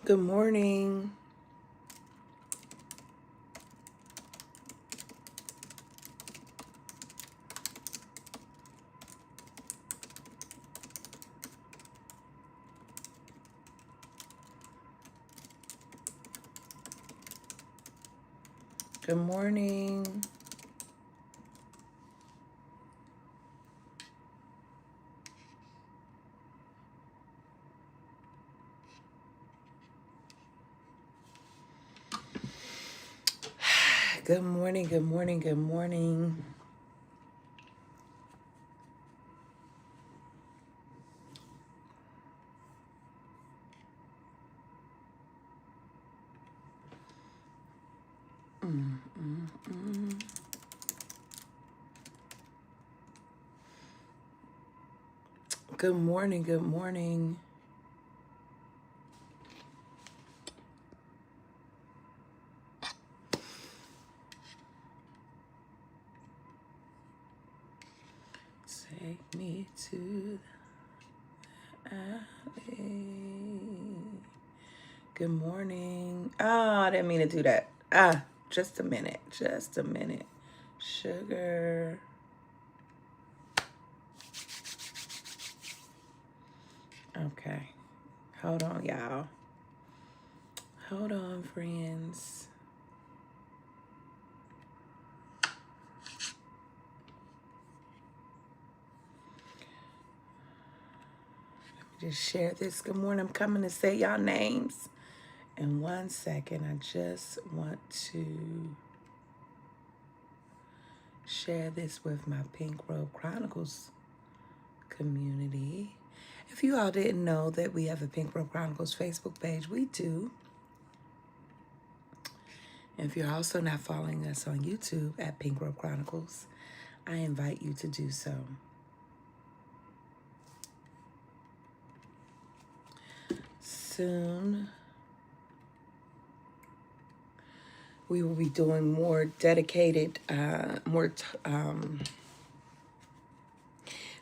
Good morning. Good morning. Good morning. Good morning. Good morning. Good morning. Good morning. Take me to the alley. Good morning. Oh, I didn't mean to do that. Just a minute. Just a minute. Sugar. Okay. Hold on, y'all. Hold on, friends. Just share this. Good morning. I'm coming to say y'all names. In 1 second, I just want to share this with my Pink Robe Chronicles community. If you all didn't know that we have a Pink Robe Chronicles Facebook page, we do. And if you're also not following us on YouTube at Pink Robe Chronicles, I invite you to do so. Soon, we will be doing more dedicated,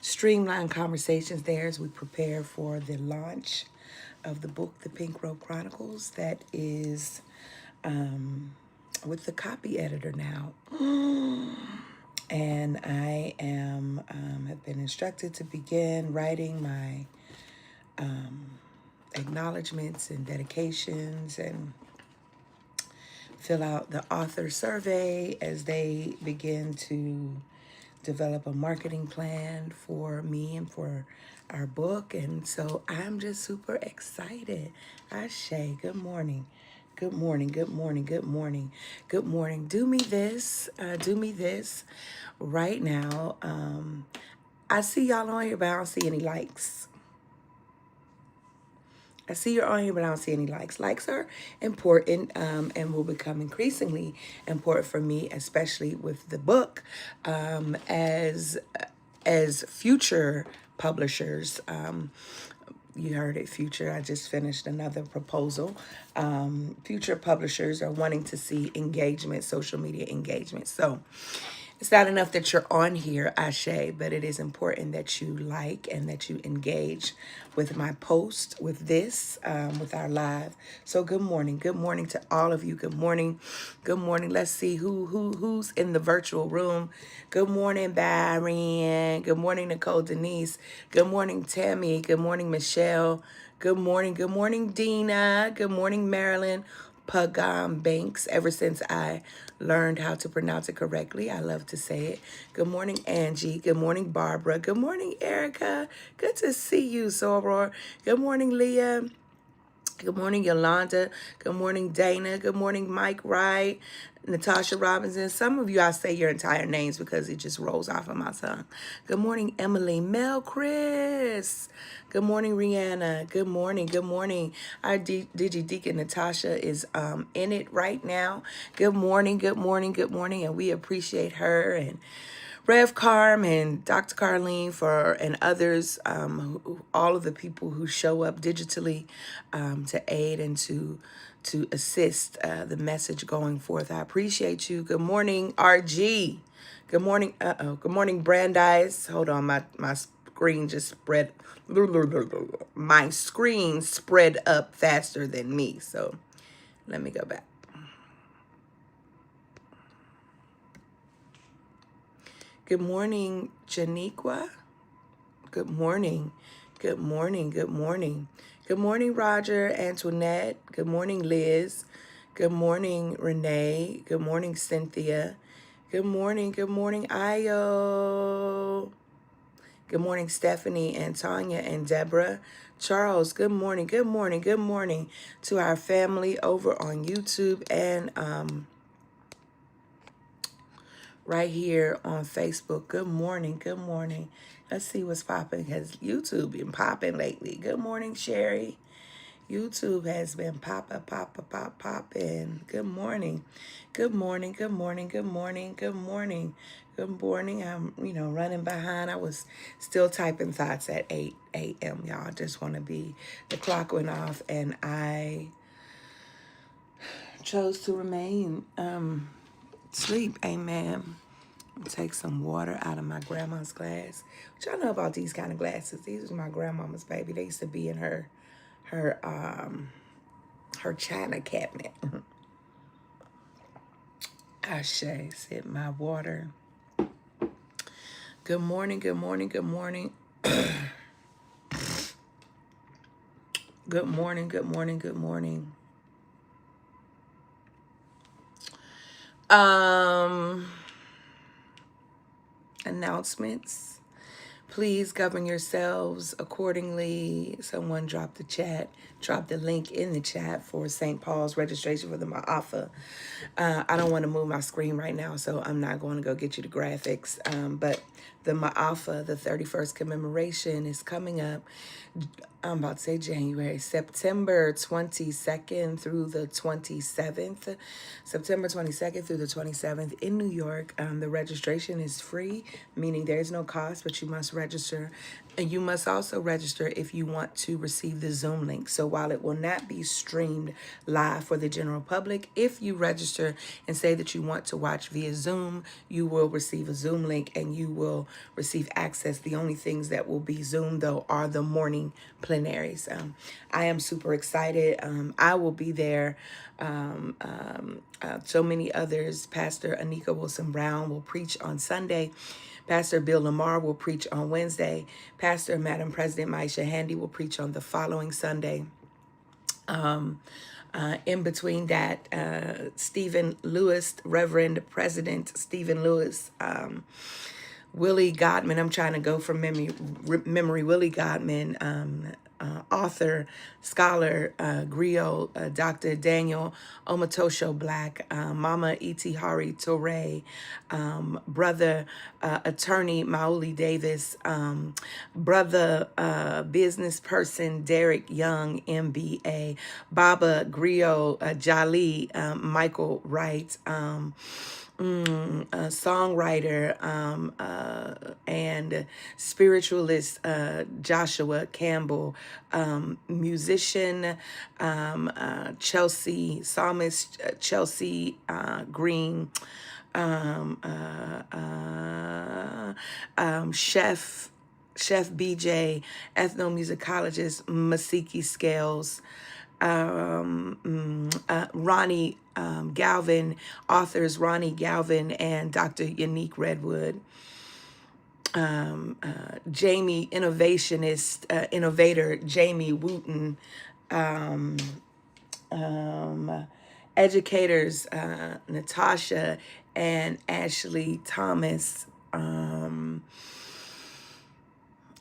streamlined conversations there as we prepare for the launch of the book, The Pink Robe Chronicles, that is with the copy editor now. And I have been instructed to begin writing my acknowledgments and dedications and fill out the author survey as they begin to develop a marketing plan for me and for our book. And so I'm just super excited. Ashe, good morning. Good morning, good morning, good morning, good morning. Do me this right now. I see y'all on here, but I don't see any likes. I see you're on here, but I don't see any likes. Likes are important and will become increasingly important for me, especially with the book, as future publishers. You heard it, future. I just finished another proposal. Future publishers are wanting to see engagement, social media engagement. So it's not enough that you're on here, Ashe, but it is important that you like and that you engage with my post, with this, with our live. So good morning. Good morning to all of you. Good morning. Good morning. Let's see who's in the virtual room. Good morning, Byron. Good morning, Nicole Denise. Good morning, Tammy. Good morning, Michelle. Good morning. Good morning, Dina. Good morning, Marilyn. Pagam Banks. Ever since I learned how to pronounce it correctly, I love to say it. Good morning, Angie. Good morning, Barbara. Good morning, Erica. Good to see you, Soror. Good morning, Leah. Good morning, Yolanda. Good morning, Dana. Good morning, Mike Wright, Natasha Robinson. Some of you, I say your entire names because it just rolls off of my tongue. Good morning, Emily. Mel Chris. Good morning, Rihanna. Good morning. Good morning. Our Digi Deacon Natasha is in it right now. Good morning. Good morning. Good morning. And we appreciate her and Rev Carm and Dr. Carlene and others, all of the people who show up digitally to aid and to assist the message going forth. I appreciate you. Good morning, RG. Good morning. Good morning, Brandeis. Hold on, my screen just spread, my screen spread up faster than me. So let me go back. Good morning, Janiqua. Good morning. Good morning. Good morning. Good morning, Roger, Antoinette. Good morning, Liz. Good morning, Renee. Good morning, Cynthia. Good morning. Good morning, Ayo. Good morning, Stephanie and Tanya and Deborah. Charles, good morning. Good morning. Good morning to our family over on YouTube and right here on Facebook. Good morning. Good morning. Let's see what's popping. Has YouTube been popping lately? Good morning, Sherry. YouTube has been popping. Good morning. Good morning. Good morning. Good morning. Good morning. Good morning. I'm, running behind. I was still typing thoughts at 8 a.m. Y'all, just want to be, the clock went off and I chose to remain asleep. Amen. Take some water out of my grandma's glass. What y'all know about these kind of glasses? These are my grandmama's, baby. They used to be in her china cabinet. Ashe, sip my water. Good morning, good morning, good morning. Good morning, good morning, good morning. Announcements. Please govern yourselves accordingly. Someone dropped the link in the chat for St. Paul's registration for the Ma'afa. I don't want to move my screen right now, so I'm not going to go get you the graphics. But the Ma'afa, the 31st commemoration, is coming up. I'm about to say January, September 22nd through the 27th. September 22nd through the 27th in New York. The registration is free, meaning there's no cost, but you must register. And you must also register if you want to receive the Zoom link. So while it will not be streamed live for the general public, if you register and say that you want to watch via Zoom, you will receive a Zoom link and you will receive access. The only things that will be Zoom, though, are the morning plenaries. I am super excited. I will be there. So many others. Pastor Anika Wilson Brown will preach on Sunday. Pastor Bill Lamar will preach on Wednesday. Pastor Madam President Maisha Handy will preach on the following Sunday. In between that, Stephen Lewis, Reverend President Stephen Lewis, Willie Godman, I'm trying to go from memory, Willie Godman, author, scholar, griot, Dr. Daniel Omatosho Black, Mama Itihari Toure, brother, attorney Maoli Davis, brother, business person Derek Young, MBA, Baba Griot, Jali, Michael Wright, a songwriter and spiritualist Joshua Campbell, musician Chelsea, psalmist Chelsea Green, Chef BJ, ethnomusicologist Masiki Scales, Ronnie Galvin, authors Ronnie Galvin and Dr. Unique Redwood, Jamie, innovator Jamie Wooten, educators Natasha and Ashley Thomas.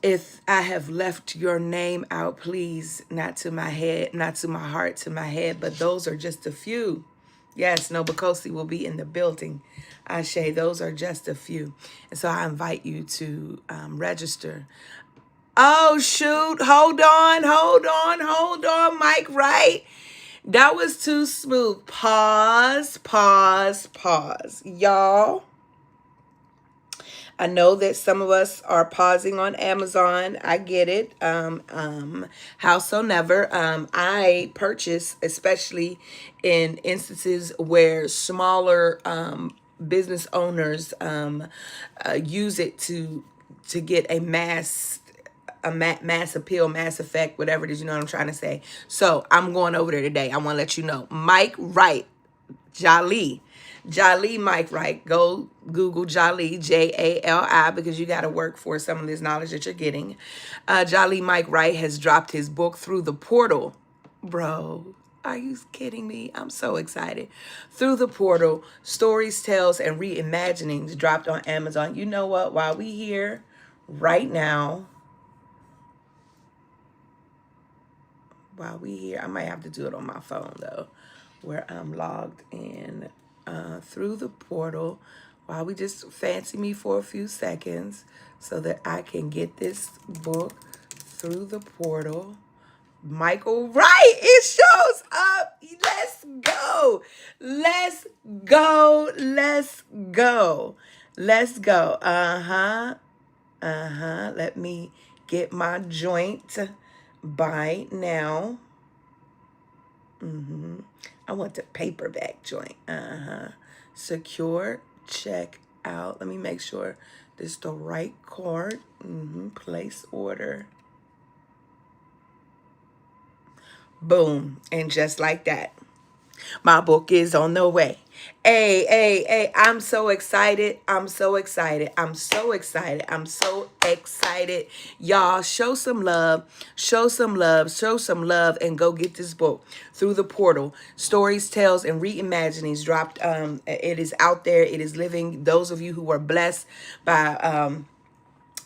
If I have left your name out, please, not to my head, not to my heart, to my head, but those are just a few. Yes, Nobukosi will be in the building. Ashe, those are just a few. And so I invite you to register. Oh, shoot. Hold on, Mike, right? That was too smooth. Pause. Y'all, I know that some of us are pausing on Amazon. I get it. Howsoever, I purchase, especially in instances where smaller business owners use it to get a mass a mass appeal, mass effect, whatever it is, you know what I'm trying to say. So I'm going over there today. I want to let you know. Mike Wright, Jali Mike Wright. Go Google Jali, Jali, because you got to work for some of this knowledge that you're getting. Jali Mike Wright has dropped his book Through the Portal. Bro, are you kidding me? I'm so excited. Through the Portal, Stories, Tales, and Reimaginings dropped on Amazon. You know what? While we here right now, I might have to do it on my phone though, where I'm logged in through the portal, while we just fancy me for a few seconds so that I can get this book Through the Portal. Michael Wright, it shows up. Let's go. Let's go. Let's go. Let's go. Let me get my joint by now. I want the paperback joint. Secure, check out. Let me make sure this is the right card. Place order. Boom. And just like that, my book is on the way. Hey, I'm so excited. I'm so excited. I'm so excited. I'm so excited. Y'all, show some love. Show some love. Show some love and go get this book, Through the Portal. Stories, Tales, and Reimaginings dropped. It is out there. It is living. Those of you who are blessed by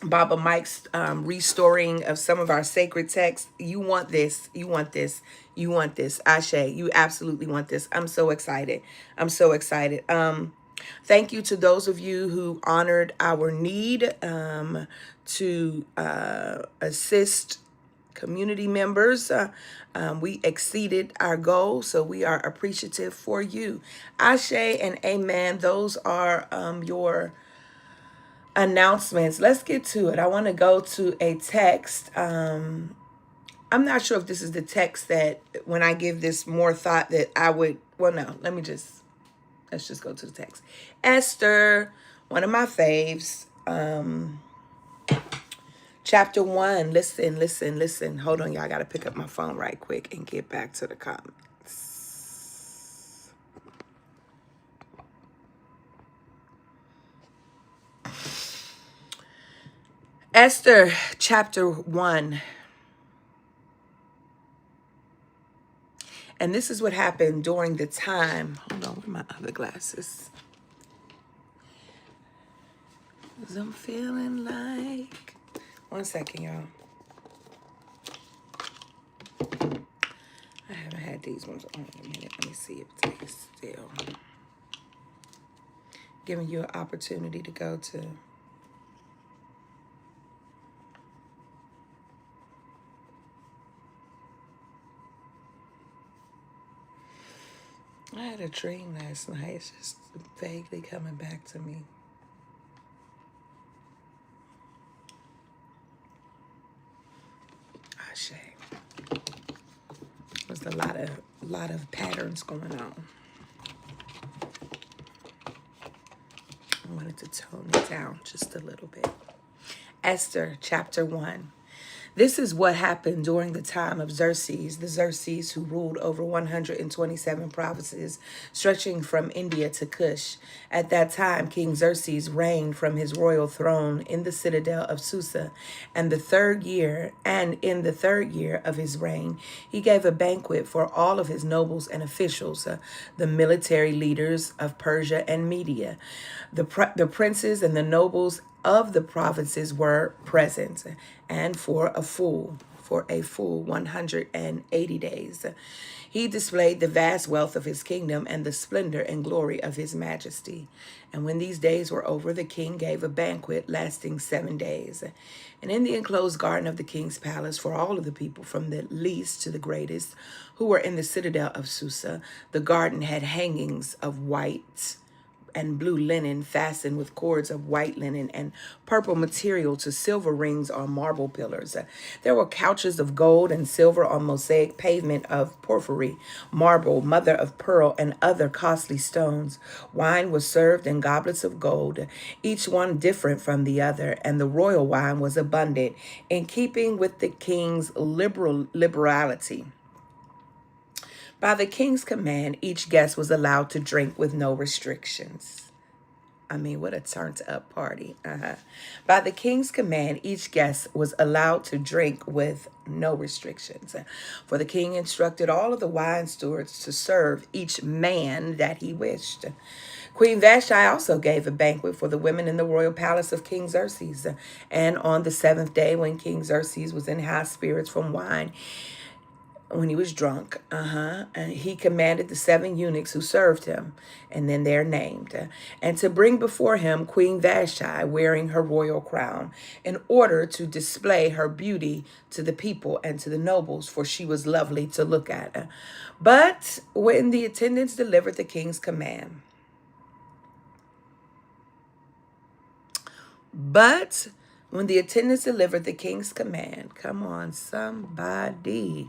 Baba Mike's restoring of some of our sacred texts, you want this. You want this. You want this. Ashe, you absolutely want this. I'm so excited. I'm so excited. Thank you to those of you who honored our need to assist community members. We exceeded our goal, so we are appreciative for you. Ashe and amen. Those are your announcements. Let's get to it. I want to go to a text. I'm not sure if this is the text that when I give this more thought that I would, well, no, let's just go to the text. Esther, one of my faves, chapter 1. Listen. Hold on, y'all. I got to pick up my phone right quick and get back to the comments. Esther, chapter 1. And this is what happened during the time. Hold on, where are my other glasses? 'Cause I'm feeling like. One second, y'all. I haven't had these ones on in a minute. Let me see if it's still giving you an opportunity to go to. I had a dream last night. It's just vaguely coming back to me. Ashe. There's a lot of patterns going on. I wanted to tone it down just a little bit. Esther, chapter 1. This is what happened during the time of Xerxes, the Xerxes who ruled over 127 provinces, stretching from India to Kush. At that time, King Xerxes reigned from his royal throne in the citadel of Susa, and in the third year of his reign, he gave a banquet for all of his nobles and officials, the military leaders of Persia and Media. The princes and the nobles of the provinces were present, and for a full 180 days. He displayed the vast wealth of his kingdom and the splendor and glory of his majesty. And when these days were over, the king gave a banquet lasting 7 days. And in the enclosed garden of the king's palace, for all of the people, from the least to the greatest, who were in the citadel of Susa, the garden had hangings of white and blue linen fastened with cords of white linen and purple material to silver rings on marble pillars. There were couches of gold and silver on mosaic pavement of porphyry, marble, mother of pearl, and other costly stones. Wine was served in goblets of gold, each one different from the other, and the royal wine was abundant, in keeping with the king's liberality. By the king's command, each guest was allowed to drink with no restrictions. I mean, what a turned up party. By the king's command, each guest was allowed to drink with no restrictions. For the king instructed all of the wine stewards to serve each man that he wished. Queen Vashti also gave a banquet for the women in the royal palace of King Xerxes. And on the seventh day, when King Xerxes was in high spirits from wine, when he was drunk, and he commanded the 7 eunuchs who served him, and then they're named, and to bring before him Queen Vashti wearing her royal crown, in order to display her beauty to the people and to the nobles, for she was lovely to look at. But when the attendants delivered the king's command, come on, somebody.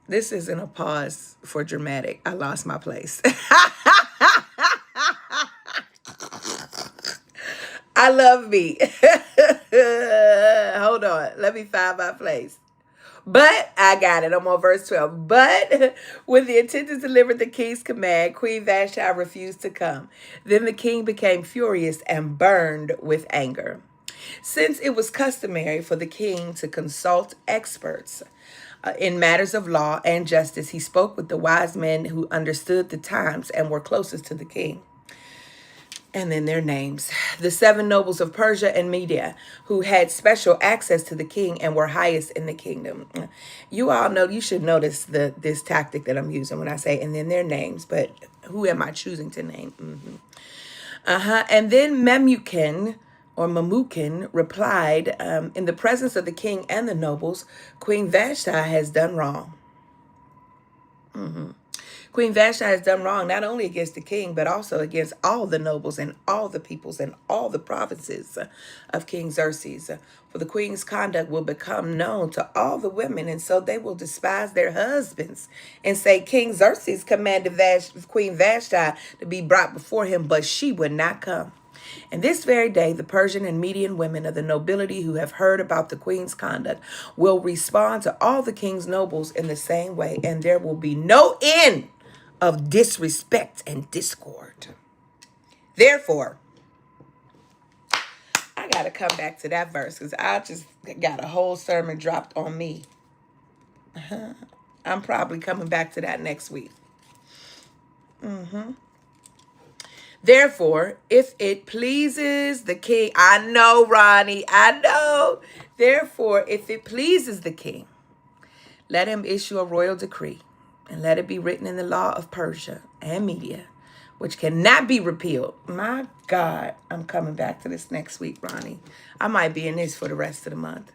This isn't a pause for dramatic. I lost my place. I love me. Hold on. Let me find my place. But I got it. I'm on verse 12. But when the attendants delivered the king's command, Queen Vashti refused to come. Then the king became furious and burned with anger. Since it was customary for the king to consult experts in matters of law and justice, he spoke with the wise men who understood the times and were closest to the king. And then their names. The 7 nobles of Persia and Media, who had special access to the king and were highest in the kingdom. You all know, you should notice this tactic that I'm using when I say, and then their names, but who am I choosing to name? And then Memucan replied, in the presence of the king and the nobles, Queen Vashti has done wrong. Queen Vashti has done wrong not only against the king, but also against all the nobles and all the peoples and all the provinces of King Xerxes. For the queen's conduct will become known to all the women, and so they will despise their husbands and say, King Xerxes commanded Queen Vashti to be brought before him, but she would not come. And this very day, the Persian and Median women of the nobility who have heard about the queen's conduct will respond to all the king's nobles in the same way, and there will be no end of disrespect and discord. Therefore, I got to come back to that verse because I just got a whole sermon dropped on me. I'm probably coming back to that next week. Therefore, if it pleases the king, I know, Ronnie, I know. Therefore, if it pleases the king, let him issue a royal decree, and let it be written in the law of Persia and Media, which cannot be repealed. My God, I'm coming back to this next week, Ronnie. I might be in this for the rest of the month.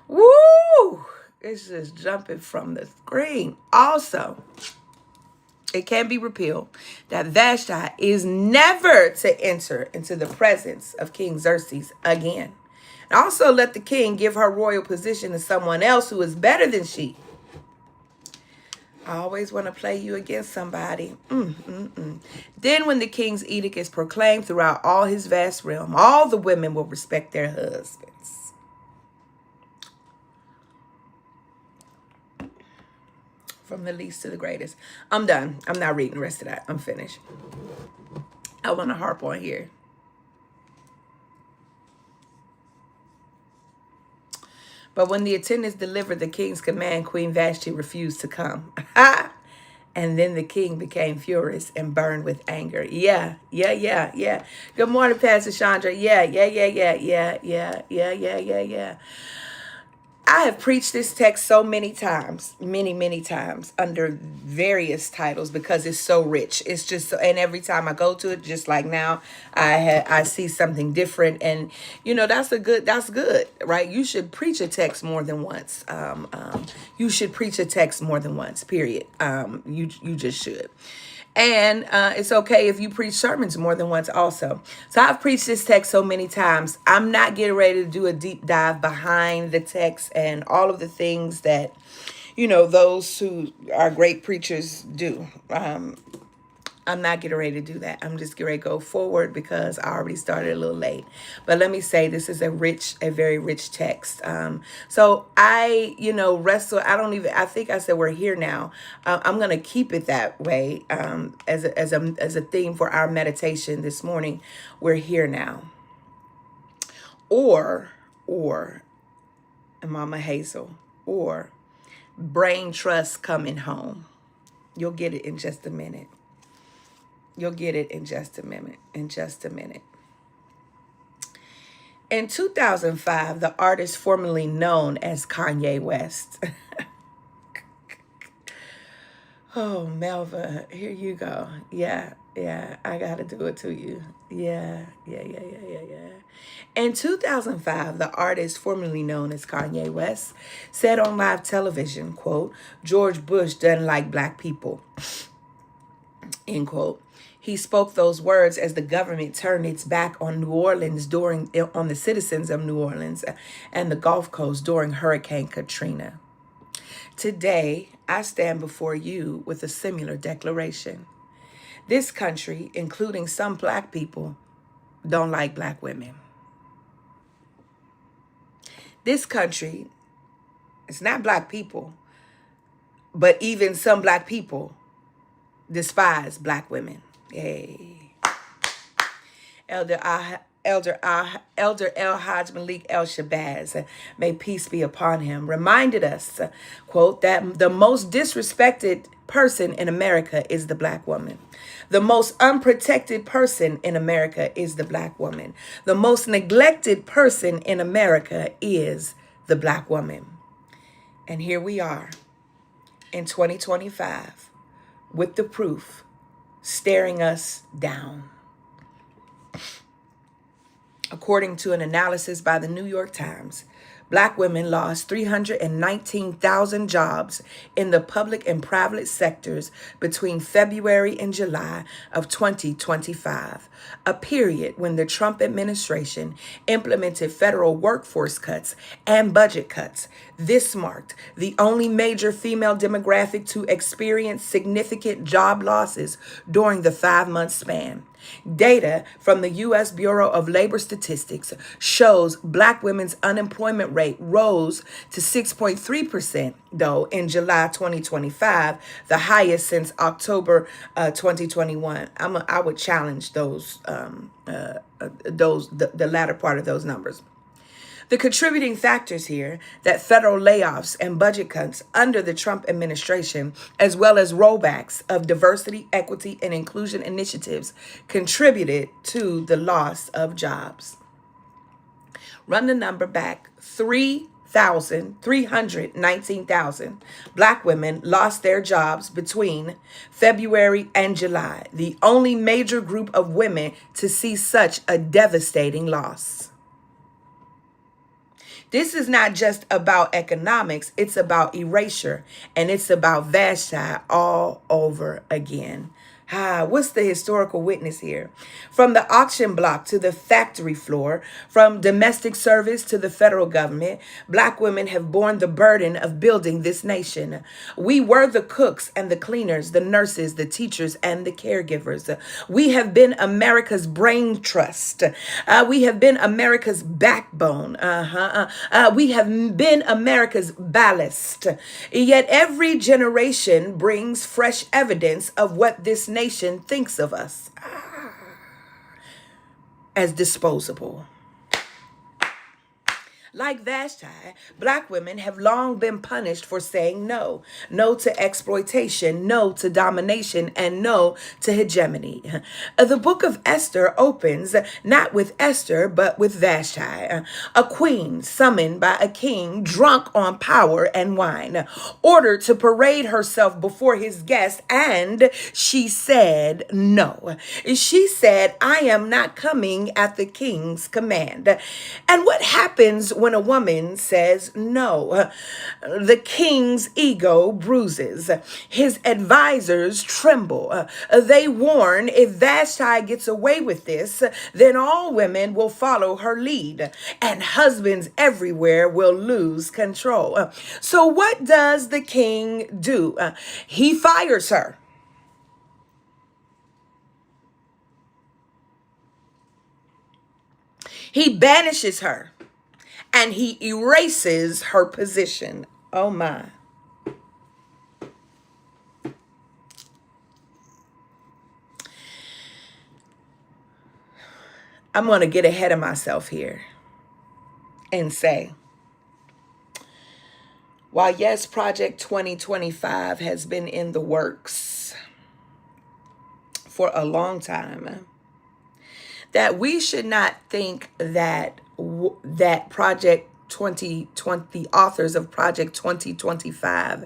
Woo! It's just jumping from the screen. Also, it can be repealed that Vashti is never to enter into the presence of King Xerxes again. And also let the king give her royal position to someone else who is better than she. I always want to play you against somebody. Then when the king's edict is proclaimed throughout all his vast realm, all the women will respect their husbands. From the least to the greatest. I'm done. I'm not reading the rest of that. I'm finished. I want to harp on here. But when the attendants delivered the king's command, Queen Vashti refused to come. And then the king became furious and burned with anger. Yeah. Good morning, Pastor Chandra. Yeah. I have preached this text so many times, many times under various titles because it's so rich. It's just so, and every time I go to it, just like now, I see something different, and that's good, right? You should preach a text more than once. You should preach a text more than once. Period. You just should. And it's okay if you preach sermons more than once also. So I've preached this text so many times. I'm not getting ready to do a deep dive behind the text and all of the things that, those who are great preachers do. I'm not getting ready to do that. I'm just getting ready to go forward because I already started a little late. But let me say, this is a very rich text. So I, wrestle. I think I said we're here now. I'm going to keep it that way as a theme for our meditation this morning. We're here now. Or, and Mama Hazel, or brain trust coming home. You'll get it in just a minute. You'll get it in just a minute. In 2005, the artist formerly known as Kanye West. Oh, Melva, here you go. Yeah, I got to do it to you. Yeah. In 2005, the artist formerly known as Kanye West said on live television, quote, "George Bush doesn't like black people," end quote. He spoke those words as the government turned its back on New Orleans on the citizens of New Orleans and the Gulf Coast during Hurricane Katrina. Today, I stand before you with a similar declaration. This country, including some black people, don't like black women. This country, it's not black people, but even some black people despise black women. Yay. Elder El Hajj Malik El Shabazz, may peace be upon him, reminded us, quote, that the most disrespected person in America is the black woman. The most unprotected person in America is the black woman. The most neglected person in America is the black woman. And here we are in 2025 with the proof staring us down. According to an analysis by the New York Times, black women lost 319,000 jobs in the public and private sectors between February and July of 2025, a period when the Trump administration implemented federal workforce cuts and budget cuts. This marked the only major female demographic to experience significant job losses during the 5-month span. Data from the U.S. Bureau of Labor Statistics shows black women's unemployment rate rose to 6.3%, though, in July 2025, the highest since October 2021. I would challenge the latter part of those numbers. The contributing factors here that federal layoffs and budget cuts under the Trump administration, as well as rollbacks of diversity, equity, and inclusion initiatives, contributed to the loss of jobs. Run the number back, 319,000 black women lost their jobs between February and July, the only major group of women to see such a devastating loss. This is not just about economics, it's about erasure, and it's about Vashti all over again. What's the historical witness here? From the auction block to the factory floor, from domestic service to the federal government, black women have borne the burden of building this nation. We were the cooks and the cleaners, the nurses, the teachers, and the caregivers. We have been America's brain trust. We have been America's backbone. We have been America's ballast. Yet every generation brings fresh evidence of what this nation thinks of us as disposable. Like Vashti, black women have long been punished for saying no. No to exploitation, no to domination, and no to hegemony. The book of Esther opens not with Esther, but with Vashti, a queen summoned by a king drunk on power and wine, ordered to parade herself before his guests, and she said no. She said, I am not coming at the king's command. And what happens when a woman says no? The king's ego bruises. His advisors tremble. They warn, if Vashti gets away with this, then all women will follow her lead, and husbands everywhere will lose control. So what does the king do? He fires her. He banishes her, and he erases her position. Oh my. I'm going to get ahead of myself here and say, while yes, Project 2025 has been in the works for a long time, that we should not think that that Project 2020, the authors of Project 2025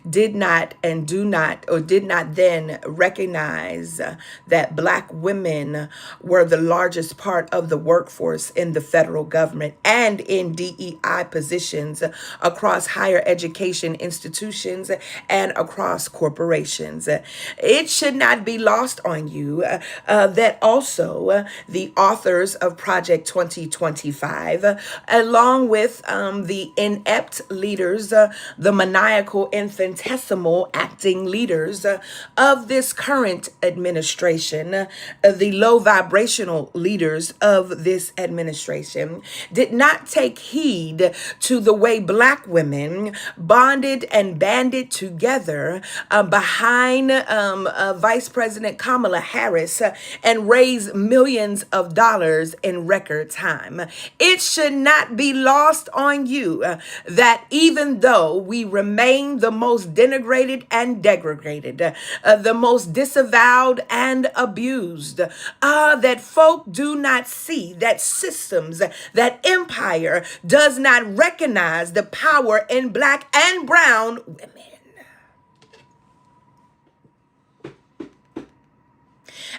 did not and do not, or did not then recognize that black women were the largest part of the workforce in the federal government and in DEI positions across higher education institutions and across corporations. It should not be lost on you that also the authors of Project 2025, along with the inept leaders, the maniacal, infinitesimal acting leaders of this current administration, the low vibrational leaders of this administration, did not take heed to the way black women bonded and banded together behind Vice President Kamala Harris and raised millions of dollars in record time. It should not be lost on you that even though we remain the most denigrated and degraded, the most disavowed and abused, that folk do not see that systems, that empire does not recognize the power in black and brown women.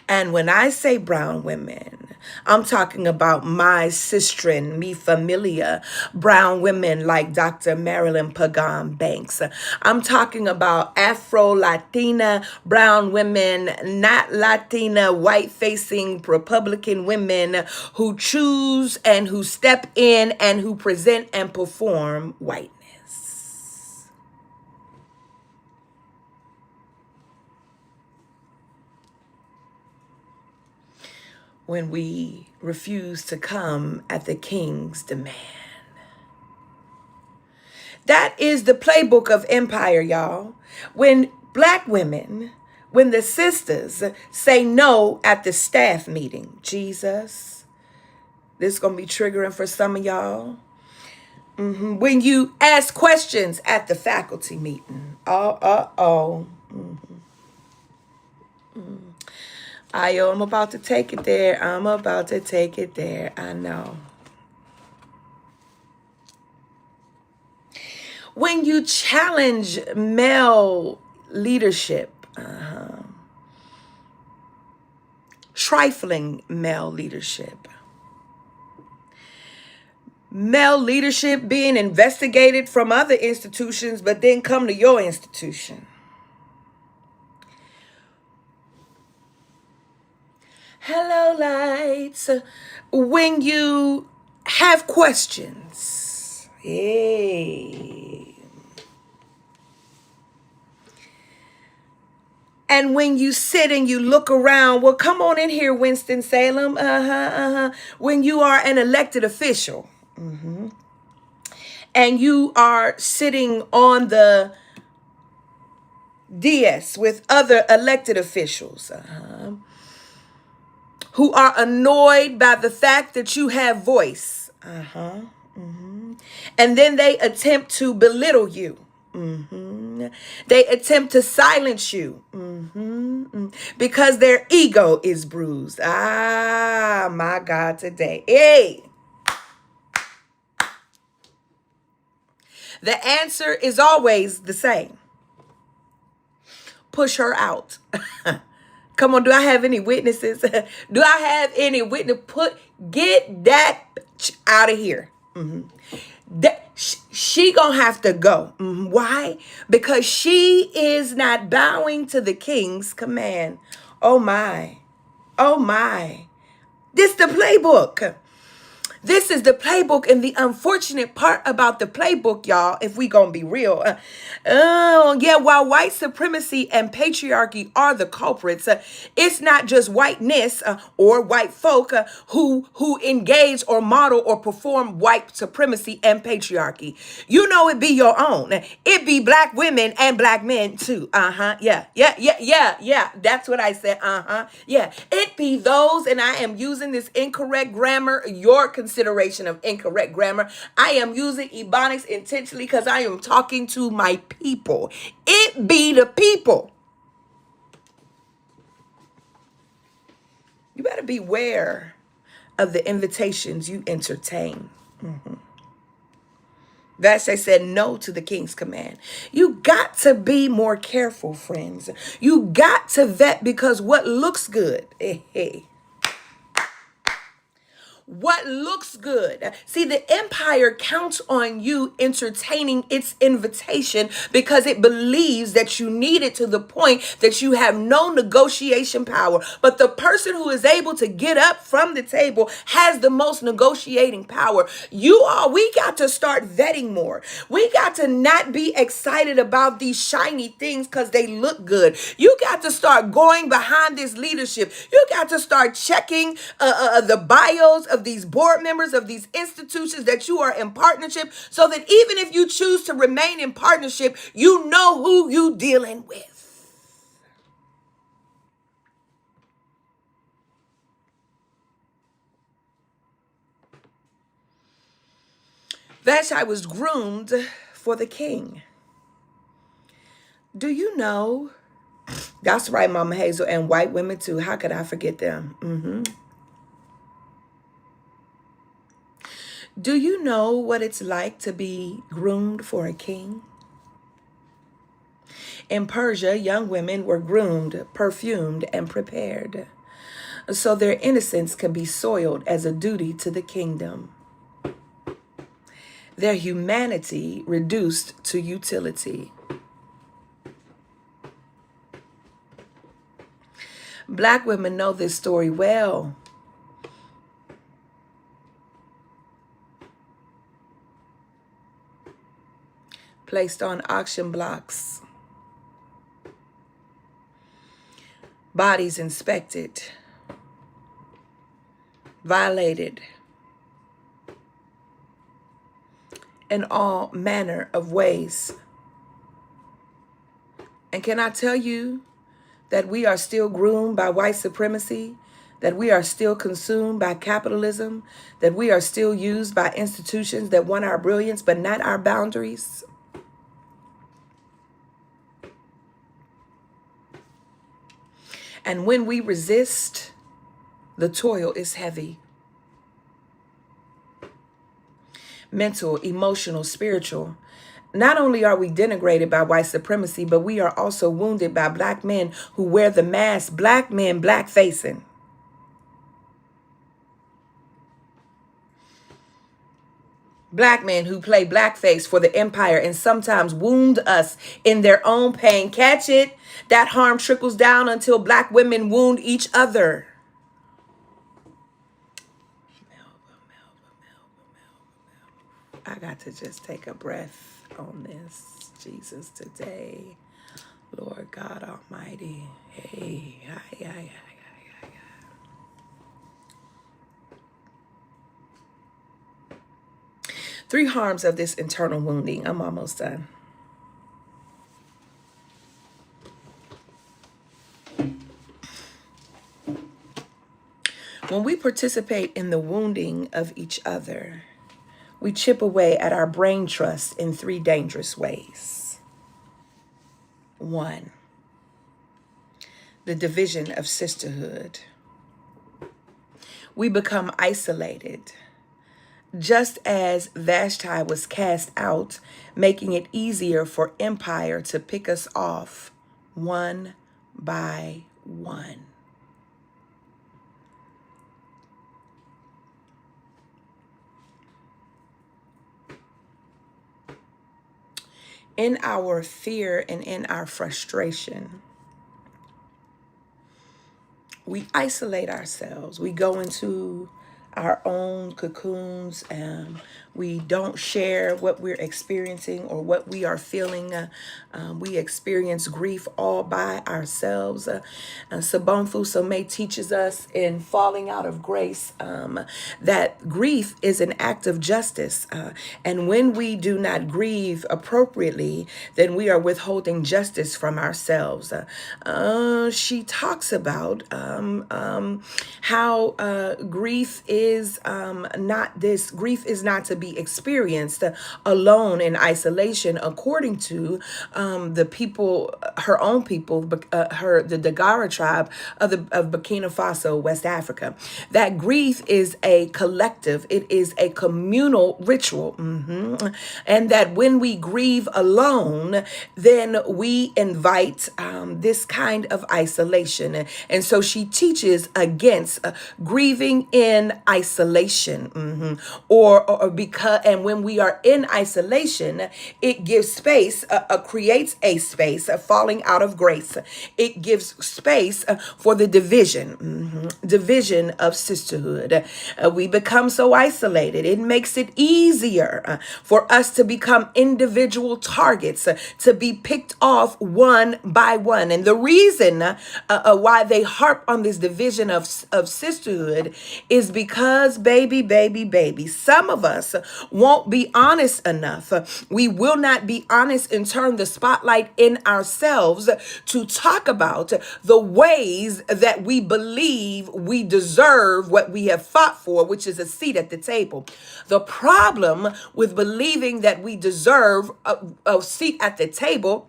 And when I say brown women, I'm talking about my sistren, mi familia, brown women like Dr. Marilyn Pagan Banks. I'm talking about Afro-Latina brown women, not Latina, white-facing Republican women who choose and who step in and who present and perform whiteness. When we refuse to come at the king's demand. That is the playbook of empire, y'all. When black women, when the sisters say no at the staff meeting, Jesus, this is going to be triggering for some of y'all. When you ask questions at the faculty meeting. I'm about to take it there. I'm about to take it there. I know. When you challenge male leadership, trifling male leadership being investigated from other institutions, but then come to your institution. Hello, lights. When you have questions, hey. And when you sit and you look around, well, come on in here, Winston-Salem. When you are an elected official, and you are sitting on the dais with other elected officials, who are annoyed by the fact that you have voice. And then they attempt to belittle you. They attempt to silence you because their ego is bruised. Ah, my God, today. Hey, the answer is always the same. Push her out. Come on, do I have any witnesses? Do I have any witness? Get that bitch out of here. She gonna have to go. Why? Because she is not bowing to the king's command. Oh my. Oh my. This the playbook. This is the playbook, and the unfortunate part about the playbook, y'all, if we gonna be real, yeah, while white supremacy and patriarchy are the culprits, it's not just whiteness or white folk who engage or model or perform white supremacy and patriarchy. You know, it be your own. It be black women and black men too. Yeah. That's what I said. Yeah. It be those, and I am using this incorrect grammar, your consideration of incorrect grammar. I am using Ebonics intentionally because I am talking to my people. It be the people. You better beware of the invitations you entertain. Vashti said no to the king's command. You got to be more careful, friends. You got to vet, because what looks good, what looks good. See, the empire counts on you entertaining its invitation because it believes that you need it to the point that you have no negotiation power. But the person who is able to get up from the table has the most negotiating power. We got to start vetting more. We got to not be excited about these shiny things because they look good. You got to start going behind this leadership. You got to start checking the bios of these board members of these institutions that you are in partnership, so that even if you choose to remain in partnership, you know who you dealing with. Vashti was groomed for the king. Do you know? That's right, Mama Hazel, and white women too. How could I forget them? Do you know what it's like to be groomed for a king? In Persia, young women were groomed, perfumed, and prepared, so their innocence could be soiled as a duty to the kingdom. Their humanity reduced to utility. Black women know this story well. Placed on auction blocks. Bodies inspected. Violated. In all manner of ways. And can I tell you that we are still groomed by white supremacy, that we are still consumed by capitalism, that we are still used by institutions that want our brilliance but not our boundaries? And when we resist, the toil is heavy. Mental, emotional, spiritual. Not only are we denigrated by white supremacy, but we are also wounded by black men who wear the mask, black men black facing. Black men who play blackface for the empire and sometimes wound us in their own pain. Catch it? That harm trickles down until black women wound each other. I got to just take a breath on this. Jesus today. Lord God Almighty. Hey, ay. 3 harms of this internal wounding. I'm almost done. When we participate in the wounding of each other, We chip away at our brain trust in three dangerous ways. One, the division of sisterhood. We become isolated, just as Vashti was cast out, making it easier for empire to pick us off one by one. In our fear and in our frustration, we isolate ourselves. We go into our own cocoons. We don't share what we're experiencing or what we are feeling. We experience grief all by ourselves. Sabonfu Somé teaches us in Falling Out of Grace that grief is an act of justice. And when we do not grieve appropriately, then we are withholding justice from ourselves. She talks about how grief is grief is not to be experienced alone in isolation, according to the people, her own people, the Dagara tribe of Burkina Faso, West Africa. That grief is a collective, it is a communal ritual. And that when we grieve alone, then we invite this kind of isolation. And so she teaches against grieving in isolation, or because, and when we are in isolation, it gives space, creates a space, falling out of grace. It gives space for the division of sisterhood. We become so isolated. It makes it easier for us to become individual targets, to be picked off one by one. And the reason why they harp on this division of sisterhood is because, baby, some of us won't be honest enough. We will not be honest and turn the spotlight in ourselves to talk about the ways that we believe we deserve what we have fought for, which is a seat at the table. The problem with believing that we deserve a seat at the table,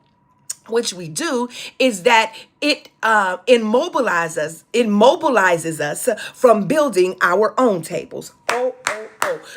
which we do, is that it immobilizes us from building our own tables.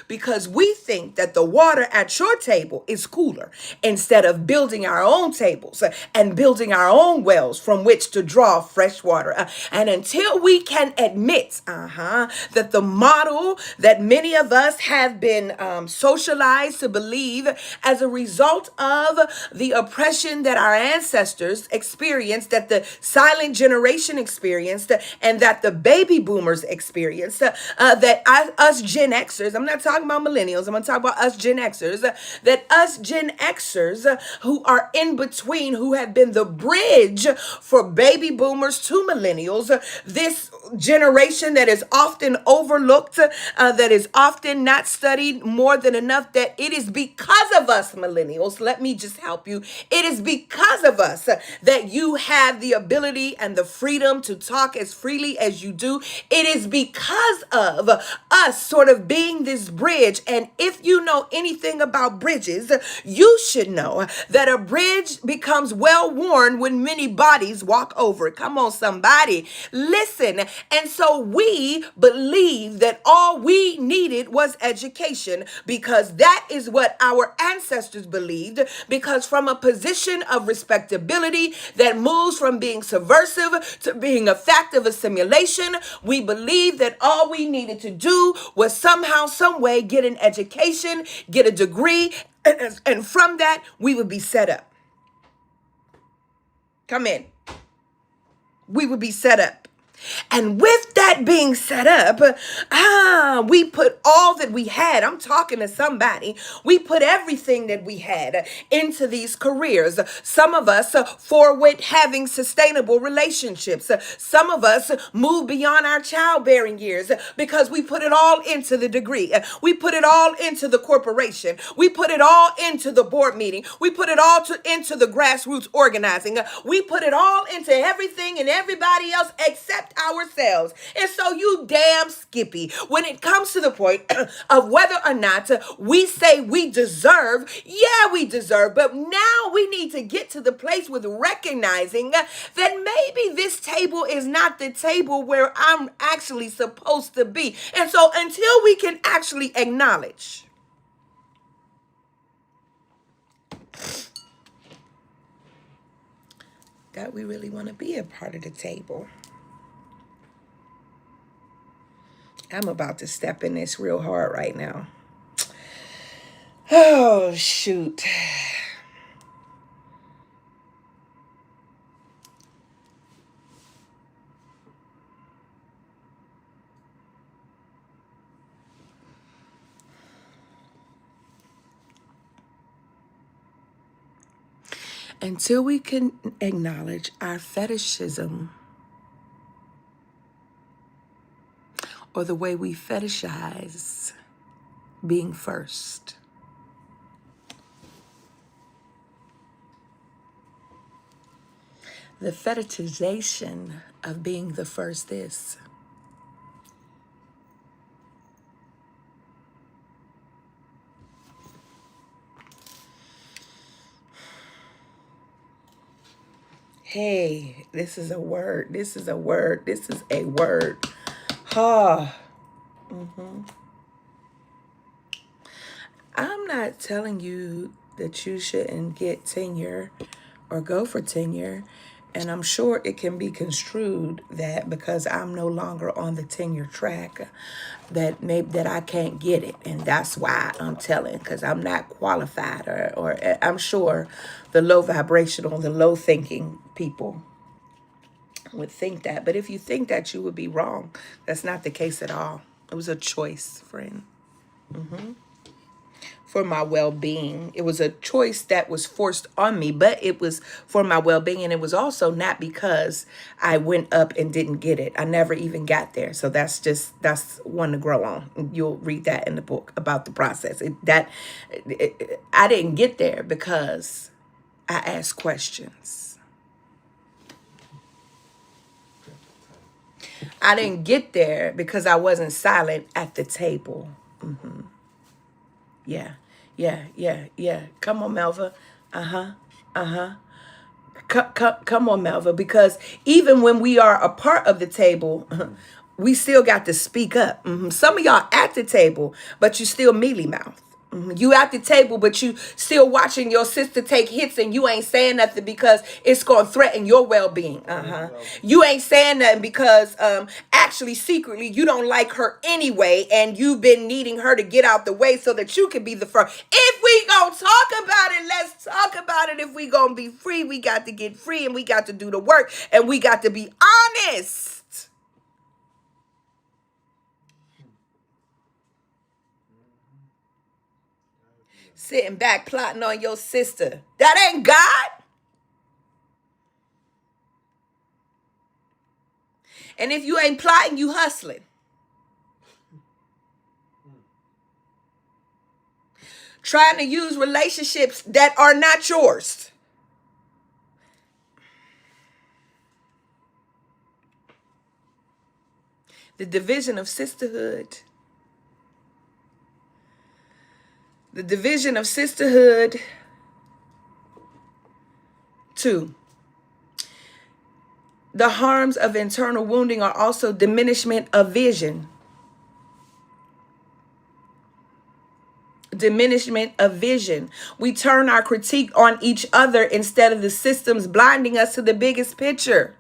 Because we think that the water at your table is cooler, instead of building our own tables and building our own wells from which to draw fresh water. And until we can admit that the model that many of us have been socialized to believe as a result of the oppression that our ancestors experienced, that the silent generation experienced, and that the baby boomers experienced, that us Gen Xers, I'm not talking about millennials, I'm going to talk about us Gen Xers, that us Gen Xers who are in between, who have been the bridge for baby boomers to millennials, this generation that is often overlooked, that is often not studied more than enough, that it is because of us millennials, let me just help you, it is because of us that you have the ability and the freedom to talk as freely as you do. It is because of us sort of being this bridge. And if you know anything about bridges, you should know that a bridge becomes well worn when many bodies walk over it. Come on, somebody, listen. And so we believe that all we needed was education, because that is what our ancestors believed, because from a position of respectability that moves from being subversive to being a fact of assimilation, we believe that all we needed to do was somehow, some way get an education, get a degree, and from that we would be set up. Come in. We would be set up. And with that being set up, we put all that we had. I'm talking to somebody. We put everything that we had into these careers. Some of us forward having sustainable relationships. Some of us move beyond our childbearing years because we put it all into the degree. We put it all into the corporation. We put it all into the board meeting. We put it all into the grassroots organizing. We put it all into everything and everybody else except ourselves. And so you damn Skippy, when it comes to the point of whether or not we say we deserve, yeah, we deserve, but now we need to get to the place with recognizing that maybe this table is not the table where I'm actually supposed to be. And so until we can actually acknowledge that we really want to be a part of the table, I'm about to step in this real hard right now. Oh, shoot. Until we can acknowledge our fetishism or the way we fetishize being first, the fetishization of being the first is hey, this is a word. This is a word. This is a word. Ah. I'm not telling you that you shouldn't get tenure or go for tenure. And I'm sure it can be construed that because I'm no longer on the tenure track, that maybe that I can't get it. And that's why I'm telling, because I'm not qualified, or I'm sure the low vibrational, the low thinking people would think that. But if you think that, you would be wrong. That's not the case at all. It was a choice, friend. For my well-being. It was a choice that was forced on me, but it was for my well-being. And it was also not because I went up and didn't get it. I never even got there. So that's one to grow on. You'll read that in the book about the process. I didn't get there because I asked questions. I didn't get there because I wasn't silent at the table. Yeah. Come on, Melva. Come on, Melva. Because even when we are a part of the table, we still got to speak up. Some of y'all at the table, but you still mealy mouth. You at the table, but you still watching your sister take hits and you ain't saying nothing because it's going to threaten your well-being. You ain't saying nothing because actually secretly you don't like her anyway and you've been needing her to get out the way so that you can be the first. If we going to talk about it, let's talk about it. If we going to be free, we got to get free and we got to do the work and we got to be honest. Sitting back plotting on your sister. That ain't God. And if you ain't plotting, you hustling. Trying to use relationships that are not yours. The division of sisterhood. The division of sisterhood. 2. The harms of internal wounding are also diminishment of vision. Diminishment of vision. We turn our critique on each other instead of the systems blinding us to the biggest picture.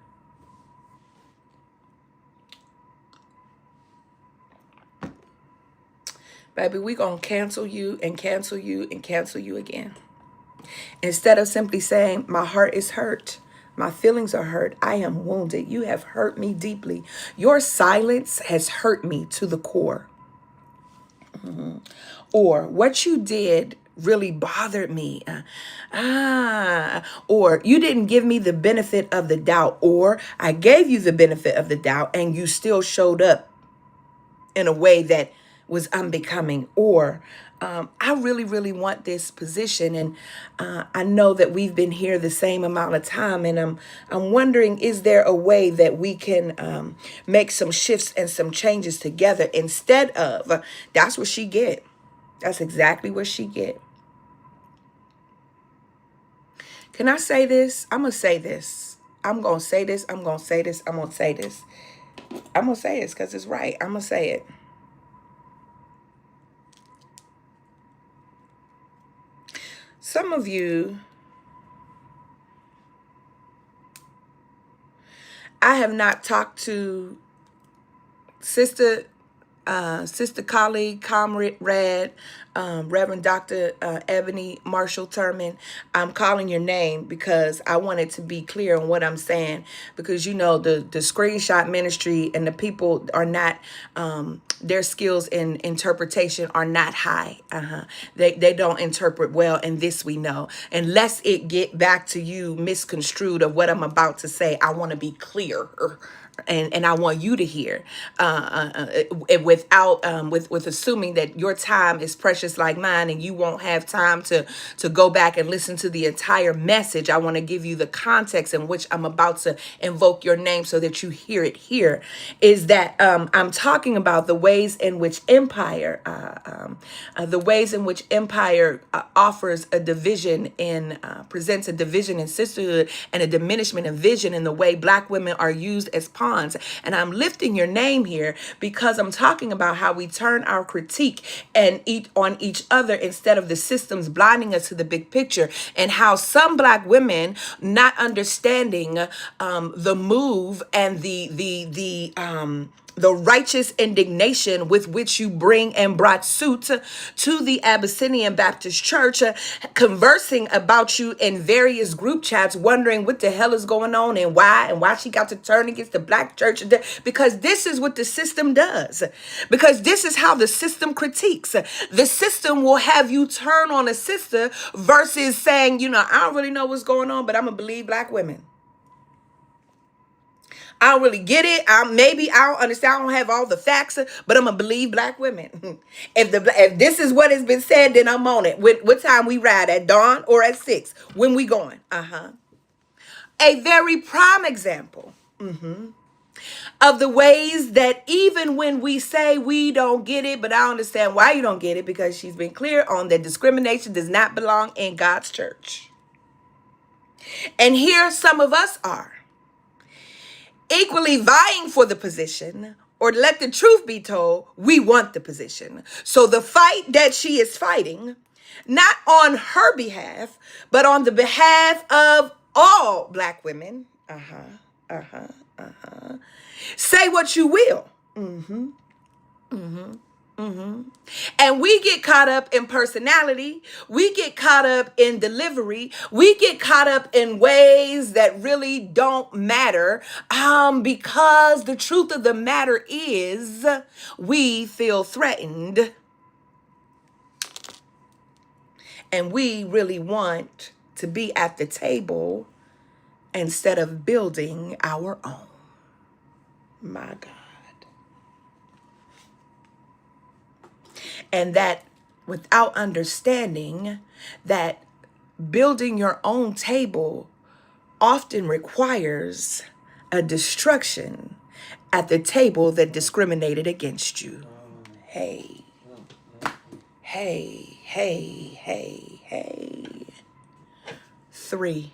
Baby, we gonna cancel you and cancel you and cancel you again. Instead of simply saying, my heart is hurt. My feelings are hurt. I am wounded. You have hurt me deeply. Your silence has hurt me to the core. Or what you did really bothered me. Or you didn't give me the benefit of the doubt. Or I gave you the benefit of the doubt and you still showed up in a way that was unbecoming, or I really, really want this position, and I know that we've been here the same amount of time, and I'm wondering, is there a way that we can make some shifts and some changes together instead of that's what she get. That's exactly what she get. Can I say this? I'm gonna say this. I'm gonna say this. I'm gonna say this. I'm gonna say this. I'm gonna say this because it's right. I'm gonna say it. Some of you, I have not talked to sister sister colleague, comrade, Reverend Dr. Ebony Marshall Turman. I'm calling your name because I wanted to be clear on what I'm saying, because you know the screenshot ministry and the people are not their skills in interpretation are not high. They don't interpret well, and this we know. Unless it get back to you misconstrued of what I'm about to say, I want to be clear. And I want you to hear without with assuming that your time is precious like mine and you won't have time to go back and listen to the entire message. I want to give you the context in which I'm about to invoke your name so that you hear it here. Is that I'm talking about the ways in which empire offers a division in presents a division in sisterhood and a diminishment of vision in the way Black women are used as pawns. And I'm lifting your name here because I'm talking about how we turn our critique and eat on each other instead of the systems blinding us to the big picture, and how some Black women not understanding the move and the righteous indignation with which you bring and brought suit to the Abyssinian Baptist Church, conversing about you in various group chats, wondering what the hell is going on and why she got to turn against the Black church. Because this is what the system does. Because this is how the system critiques. The system will have you turn on a sister versus saying, I don't really know what's going on, but I'm going to believe Black women. I don't really get it. Maybe I don't understand. I don't have all the facts, but I'm gonna believe Black women. If this is what has been said, then I'm on it. What time we ride, at dawn or at 6? When we going? A very prime example of the ways that even when we say we don't get it, but I understand why you don't get it, because she's been clear on that discrimination does not belong in God's church. And here some of us are equally vying for the position, or let the truth be told, we want the position. So the fight that she is fighting, not on her behalf, but on the behalf of all Black women, say what you will. And we get caught up in personality. We get caught up in delivery. We get caught up in ways that really don't matter, because the truth of the matter is we feel threatened. And we really want to be at the table instead of building our own. My God. And that without understanding that building your own table often requires a destruction at the table that discriminated against you. Hey, hey, hey, hey, hey. 3.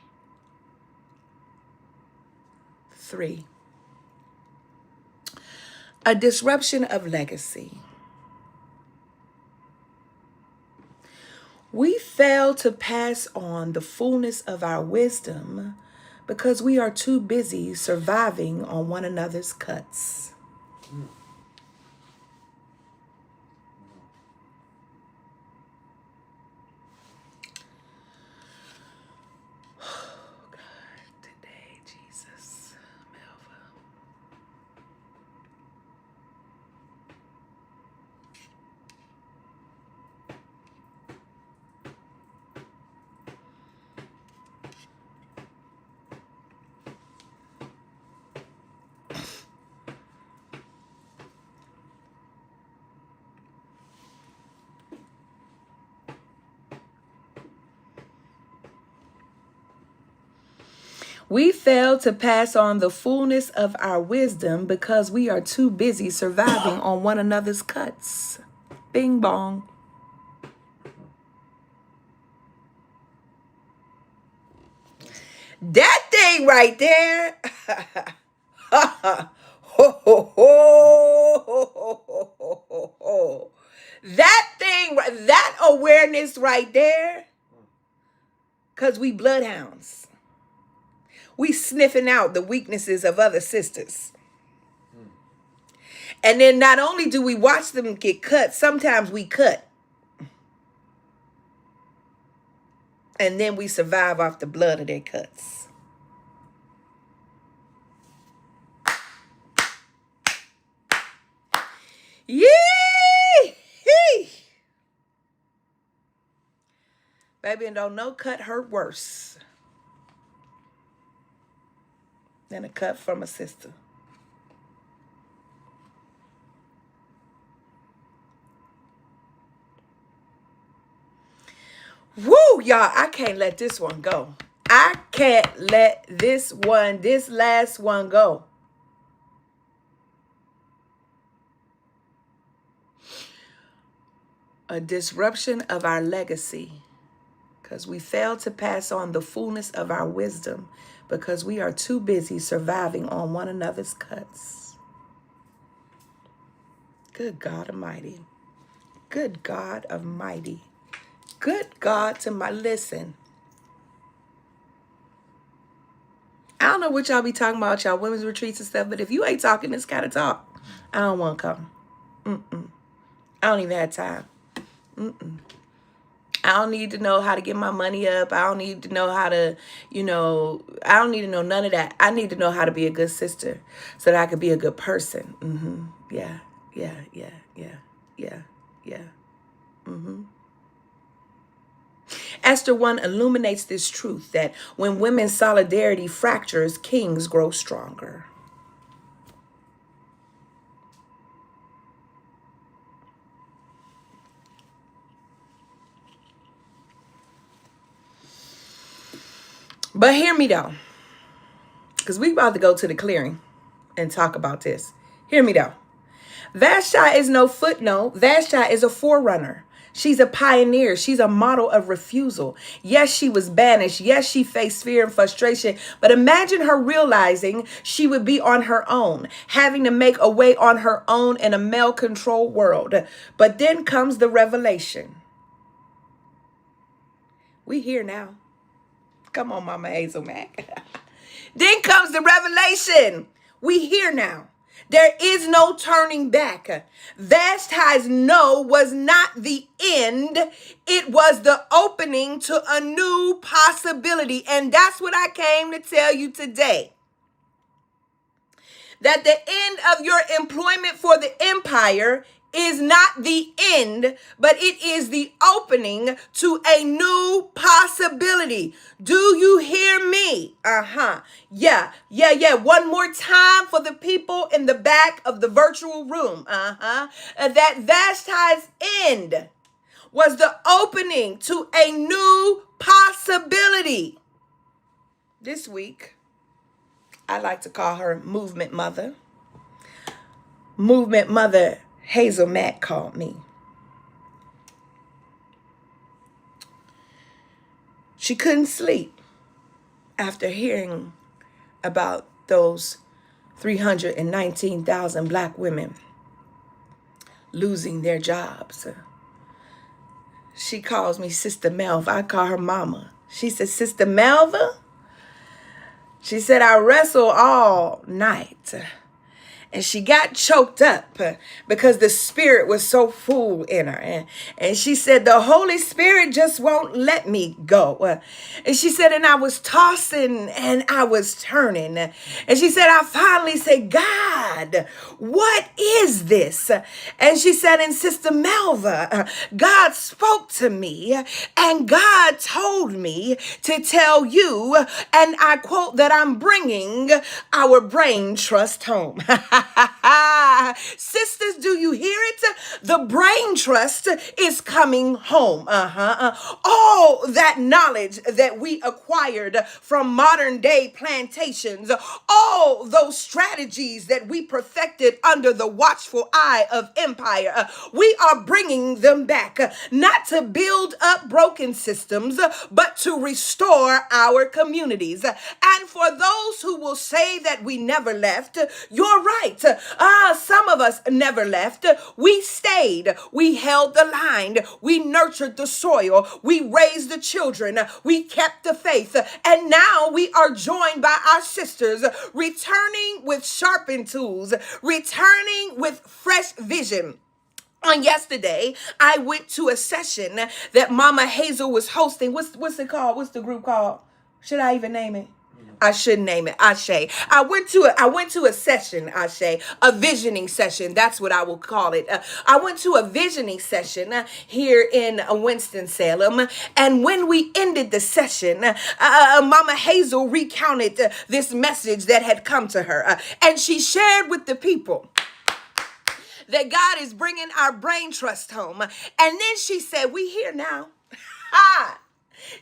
A disruption of legacy. We fail to pass on the fullness of our wisdom because we are too busy surviving on one another's cuts. Oh, God, today, Jesus, Melva. We fail to pass on the fullness of our wisdom because we are too busy surviving on one another's cuts. Bing bong. That thing right there. Ho, ho, ho, ho, ho, ho, ho. That thing, that awareness right there, because we bloodhounds. We sniffing out the weaknesses of other sisters. And then not only do we watch them get cut, sometimes we cut. And then we survive off the blood of their cuts. Yee! Baby, and don't no cut hurt worse than a cut from a sister. Woo, y'all, I can't let this one go. I can't let this last one go. A disruption of our legacy because we fail to pass on the fullness of our wisdom because we are too busy surviving on one another's cuts. Good God Almighty. Good God Almighty. Good God to my, listen. I don't know what y'all be talking about, y'all women's retreats and stuff, but if you ain't talking this kind of talk, I don't want to come. I don't even have time. I don't need to know how to get my money up. I don't need to know how to, I don't need to know none of that. I need to know how to be a good sister so that I could be a good person. Yeah. Esther 1 illuminates this truth that when women's solidarity fractures, kings grow stronger. But hear me though, because we about to go to the clearing and talk about this. Hear me though. Vashti is no footnote. Vashti is a forerunner. She's a pioneer. She's a model of refusal. Yes, she was banished. Yes, she faced fear and frustration. But imagine her realizing she would be on her own, having to make a way on her own in a male-controlled world. But then comes the revelation. We here now. Come on, Mama Hazel Mack. Then comes the revelation. We here now. There is no turning back. Vashti's no was not the end. It was the opening to a new possibility. And that's what I came to tell you today. That the end of your employment for the empire is not the end, but it is the opening to a new possibility. Do you hear me? Yeah. One more time for the people in the back of the virtual room. That Vashti's end was the opening to a new possibility. This week, I like to call her Movement Mother. Movement Mother Hazel Mack called me. She couldn't sleep after hearing about those 319,000 black women losing their jobs. She calls me Sister Melva. I call her Mama. She said, Sister Melva? She said, I wrestled all night. And she got choked up because the spirit was so full in her. And she said, the Holy Spirit just won't let me go. And she said, and I was tossing and I was turning. And she said, I finally said, God, what is this? And she said, and Sister Melva, God spoke to me and God told me to tell you, and I quote, that I'm bringing our brain trust home. Sisters, do you hear it? The brain trust is coming home. All that knowledge that we acquired from modern day plantations, all those strategies that we perfected under the watchful eye of empire, we are bringing them back, not to build up broken systems, but to restore our communities. And for those who will say that we never left, you're right. Some of us never left. We stayed. We held the line. We nurtured the soil. We raised the children. We kept the faith. And now we are joined by our sisters, returning with sharpened tools, returning with fresh vision. On yesterday, I went to a session that Mama Hazel was hosting. What's it called? What's the group called? Should I even name it? I should name it Ashe. I went to a session, Ashe, a visioning session. That's what I will call it. I went to a visioning session here in Winston-Salem. And when we ended the session, Mama Hazel recounted this message that had come to her. And she shared with the people that God is bringing our brain trust home. And then she said, we here now. Ha!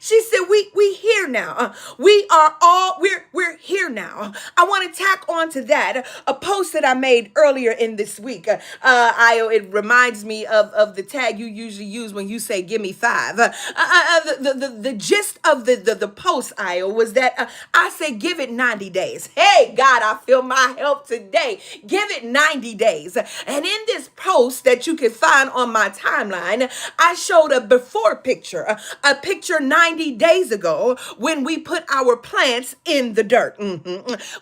She said, we here now. We're here now. I want to tack on to that a post that I made earlier in this week. It reminds me of the tag you usually use when you say, give me five. The gist of the post, Io, was that I said, give it 90 days. Hey, God, I feel my help today. Give it 90 days. And in this post that you can find on my timeline, I showed a before picture, a picture 90 days ago when we put our plants in the dirt,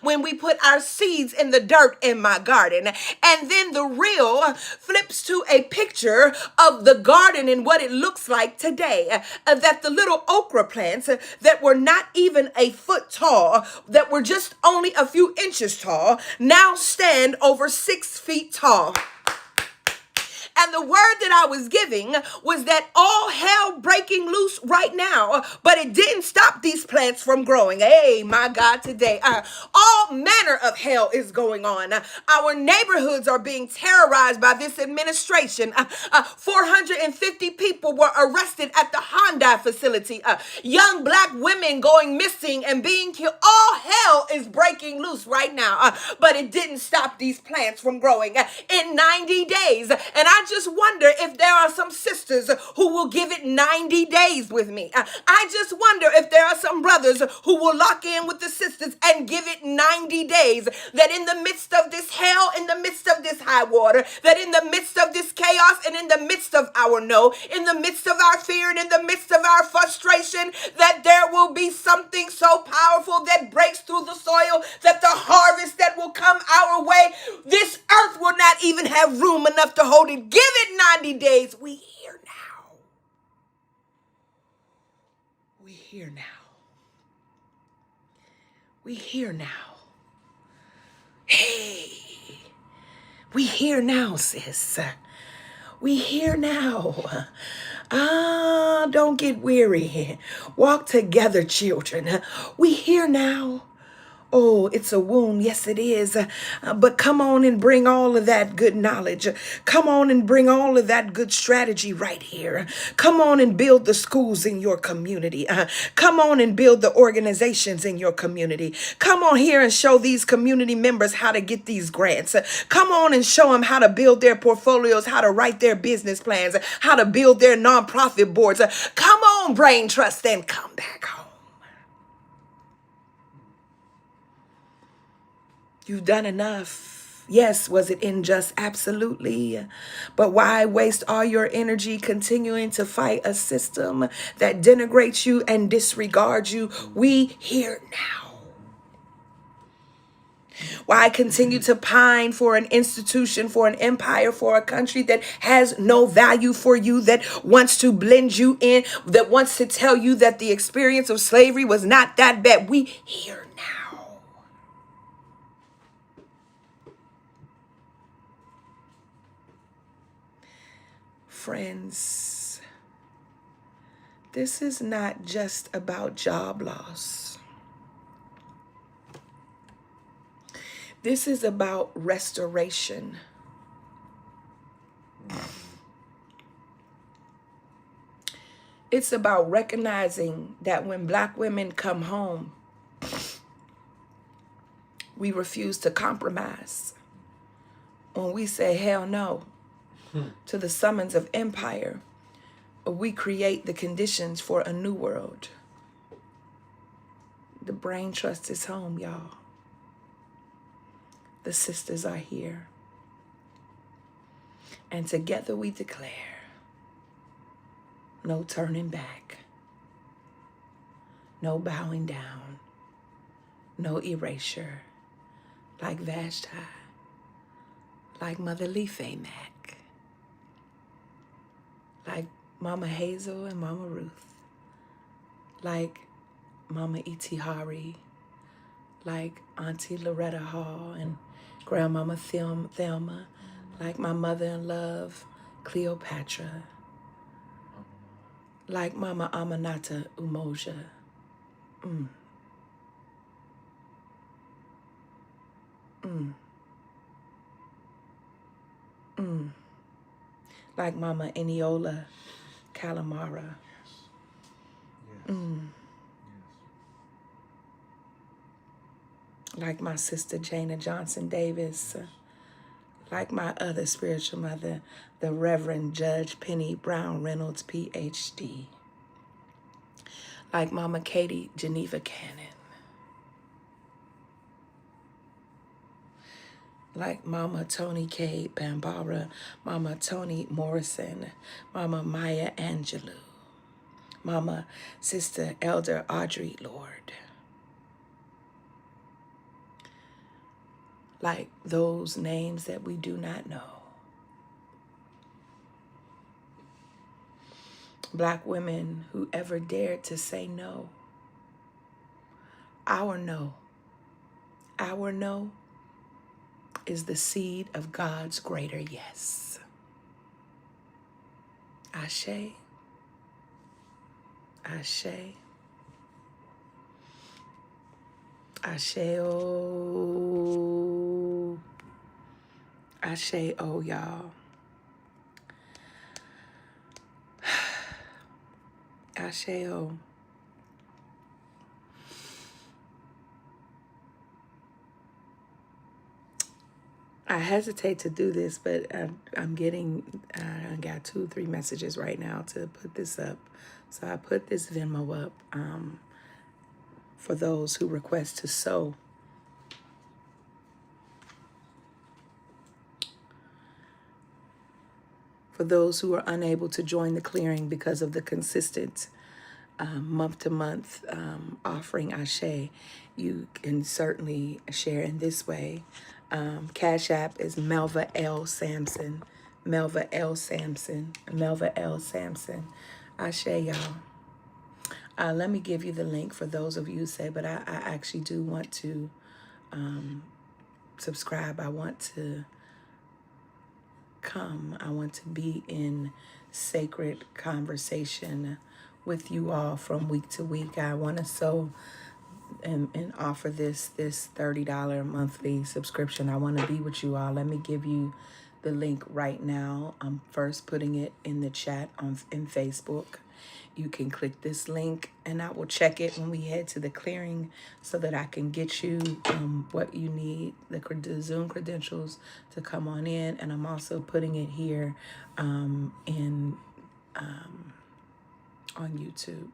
when we put our seeds in the dirt in my garden. And then the reel flips to a picture of the garden and what it looks like today. That the little okra plants that were not even a foot tall, that were just only a few inches tall, now stand over 6 feet tall. And the word that I was giving was that all hell breaking loose right now, but it didn't stop these plants from growing. Hey, my God, today, all manner of hell is going on. Our neighborhoods are being terrorized by this administration. 450 people were arrested at the Hyundai facility. Young black women going missing and being killed. All hell is breaking loose right now, but it didn't stop these plants from growing in 90 days. And I just wonder if there are some sisters who will give it 90 days with me. I just wonder if there are some brothers who will lock in with the sisters and give it 90 days. That in the midst of this hell, in the midst of this high water, that in the midst of this chaos and in the midst of our no, in the midst of our fear and in the midst of our frustration, that there will be something so powerful that breaks through the soil, that the harvest that will come our way, this earth will not even have room enough to hold it. Give it 90 days. We here now. We here now. We here now. Hey, we here now, sis. We here now. Don't get weary. Walk together, children. We here now. Oh, it's a wound. Yes, it is. But come on and bring all of that good knowledge. Come on and bring all of that good strategy right here. Come on and build the schools in your community. Come on and build the organizations in your community. Come on here and show these community members how to get these grants. Come on and show them how to build their portfolios, how to write their business plans, how to build their nonprofit boards. Come on, Brain Trust, and come back home. You've done enough. Yes, was it unjust? Absolutely. But why waste all your energy continuing to fight a system that denigrates you and disregards you? We here now. Why continue to pine for an institution, for an empire, for a country that has no value for you, that wants to blend you in, that wants to tell you that the experience of slavery was not that bad? We here now. Friends, this is not just about job loss. This is about restoration. It's about recognizing that when Black women come home, we refuse to compromise. When we say hell no to the summons of empire, we create the conditions for a new world. The Brain Trust is home, y'all. The sisters are here. And together we declare, no turning back, no bowing down, no erasure, like Vashti, like Mother Leaf Mack, like Mama Hazel and Mama Ruth, like Mama E.T. Hari, like Auntie Loretta Hall and Grandmama Thelma, like my mother-in-love, Cleopatra, like Mama Aminata Umoja. Like Mama Eniola Calamara. Yes. Like my sister Jana Johnson Davis. Like my other spiritual mother, the Reverend Judge Penny Brown Reynolds, PhD. Like Mama Katie Geneva Cannon. Like Mama Tony K. Bambara, Mama Toni Morrison, Mama Maya Angelou, Mama Sister Elder Audrey Lord. Like those names that we do not know. Black women who ever dared to say no. Our no is the seed of God's greater yes. Ashe, Ashe, Ashe, oh, Ashe, oh, y'all. Ashe, oh. I hesitate to do this, but I'm getting, I got 2 or 3 messages right now to put this up. So I put this Venmo up for those who request to sow. For those who are unable to join the clearing because of the consistent month-to-month offering Ashe, you can certainly share in this way. Cash App is Melva L. Sampson. Melva L. Sampson. Melva L. Sampson. Ashe, y'all. Let me give you the link for those of you who say, but I actually do want to subscribe. I want to come. I want to be in sacred conversation with you all from week to week. I want to sow and offer this $30 monthly subscription. I want to be with you all. Let me give you the link right now. I'm first putting it in the chat in Facebook. You can click this link and I will check it when we head to the clearing so that I can get you what you need, the Zoom credentials to come on in. And I'm also putting it here on YouTube.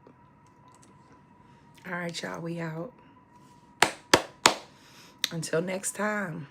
All right, y'all, we out. Until next time.